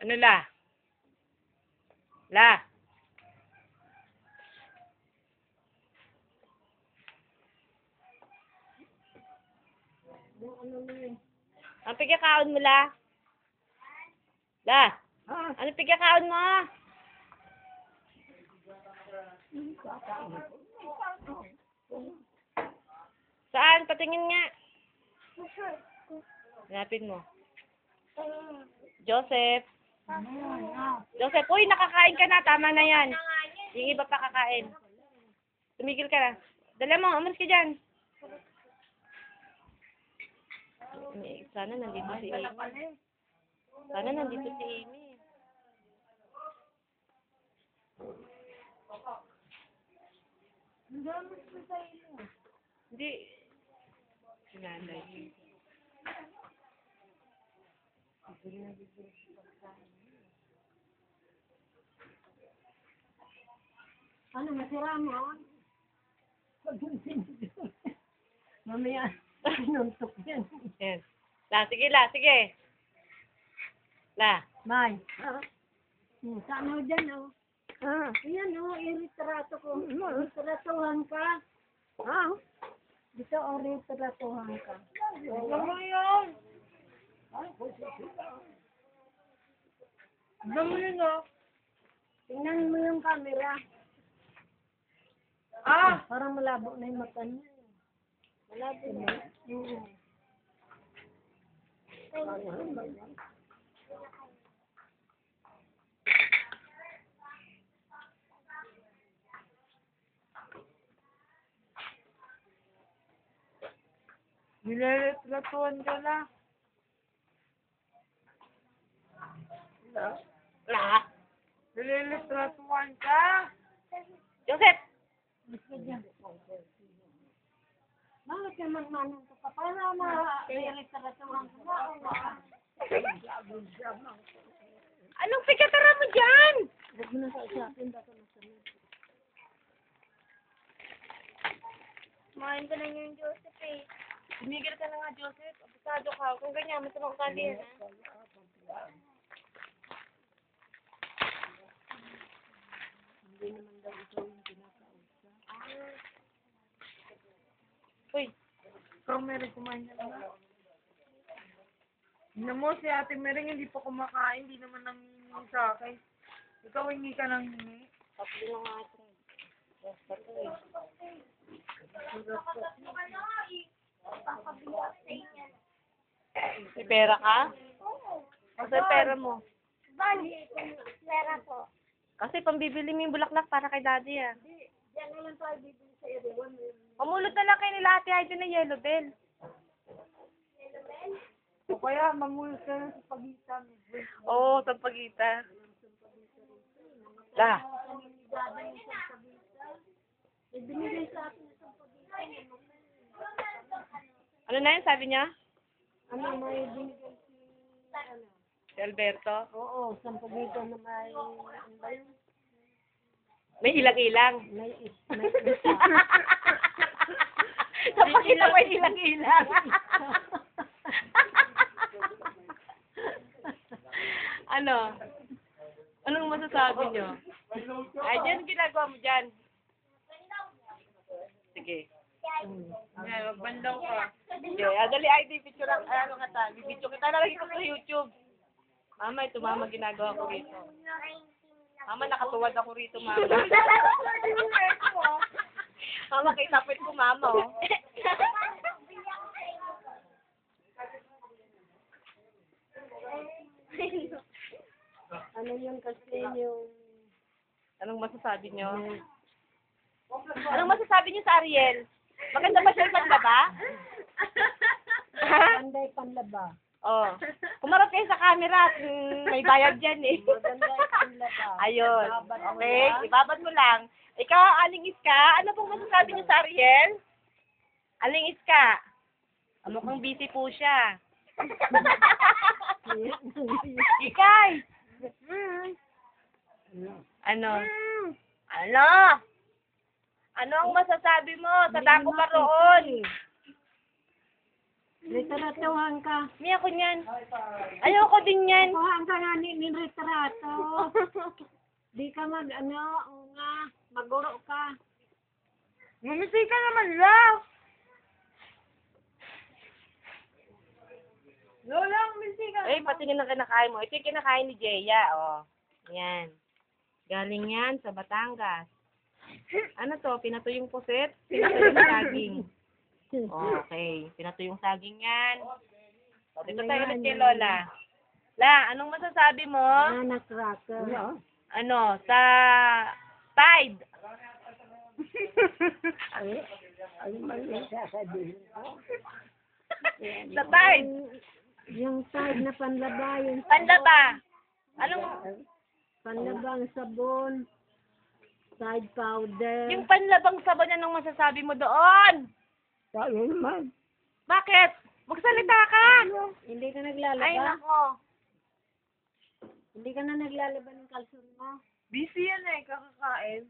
Ano la? La? Ang pigkakaon mo la? La? Ano pigkakaon mo? Saan? Patingin nga. Hanapin mo. Joseph. Joseph, uy, nakakain ka na. Tama na yan. Yung iba pa kakain. Tumigil ka na. Dala mo, umalis ka dyan. Sana nandito si Amy. Sana nandito si Amy. Hindi. Sinanay. Ano, masira mo? Mamaya, sinuntok yan. Yes. La, sige la, sige. La. May. Saan ho dyan, oh? Ayan, oh, iritrato ko. Iritratohan ka. Dito, oh, iritratohan ka. Ano yun? Ano mo yun, oh? Tingnan mo yung camera. Parang malabo na yung mata niya. Malabo na. Nililitratuan ka na. La? Nililitratuan ka? Joseph! Bakit naman manong ka pa? Para ma-iritratohan ka. Anong pikatara mo dyan? Huwag mo na sa usapin, baka masamit. Kumain ka na yung Joseph eh. Tumigil ka na nga, Joseph. Abusado ka. Kung ganyan, masamang ka din, ha? Hindi naman daw ikaw yung pinakausap. Uy, ikaw Mary, kumain ka na. Hindi mo, si Ate Mary hindi pa kumakain. Hindi naman nangingi sa akin. Ikaw hingi ka nang hingi. Tapos na nga ito. May pera ka? Kasi pera mo. Bali, pera ko. Kasi pambibili mo yung bulaklak para kay daddy, ah. Diyan na lang tayo bibili sa everyone. Pamulot na lang kayo nila Ate Heidi na yellow bell. O kaya, mamulot ka na sa pagitan. Oo, sa pagitan. La. Binigay sa atin sa pagitan. Ano na yun, sabi niya? Ano, may binigay Si Alberto? Oo, sa pagitan na may, ano ba yun? May ilang-ilang. May Sa pakita may ilang-ilang. Ano? Anong masasabi niyo? Ay, dyan ginagawa mo dyan. Sige. Ay, magbandaw ka. Sige, dali ID picture ang ano nga ta. Bibidyo kita na lagi ko sa YouTube. Mama, ito mama ginagawa ko rito. Mama, nakatuwad ako rito, mama. Mama, kitapit ko, mama, oh. ano yun kasi yung... Anong masasabi niyo? Anong masasabi niyo sa Ariel? Maganda ba siya yung panlaba? Panday panlaba. Oh. Kumarap kayo sa camera at may bayad dyan eh. Maganda yung panlaba. Ayun. Ibabad mo Okay, lang. ibabad mo lang. Ikaw, Aling Iska, ano pong masasabi niyo sa Ariel? Aling Iska, mukhang busy po siya. Ikay! Ano? Ano? Ano ang masasabi mo sa Taco Paroon? Retratohan ka. Mi ako niyan. Ayoko din yan. Kuhaan ka nga ni retrato. Di ka maguro ka. Mumisi ka naman, love. Lola, mumisi ka. Eh, patingin ng kinakain mo. Ito yung kinakain ni Jeya, oh. Yan. Galing yan sa Batangas. Ano to? Pinatuyong pusit? Pinatuyong saging. Okay. Pinatuyong saging yan. O, dito tayo ulit kay Lola. La, anong masasabi mo? Anak cracker. Ano, sa Tide. Sa Tide. Yung side na panlaba, yung Panlaba. Anong, panlabang sabon, side powder. yung panlabang sabon, anong masasabi mo doon? Sabi naman. Bakit? Magsalita ka. Hindi ka naglalaba? Ay, nako. Hindi ka na naglalaba ng kalson mo? Busy yan eh, kakakain.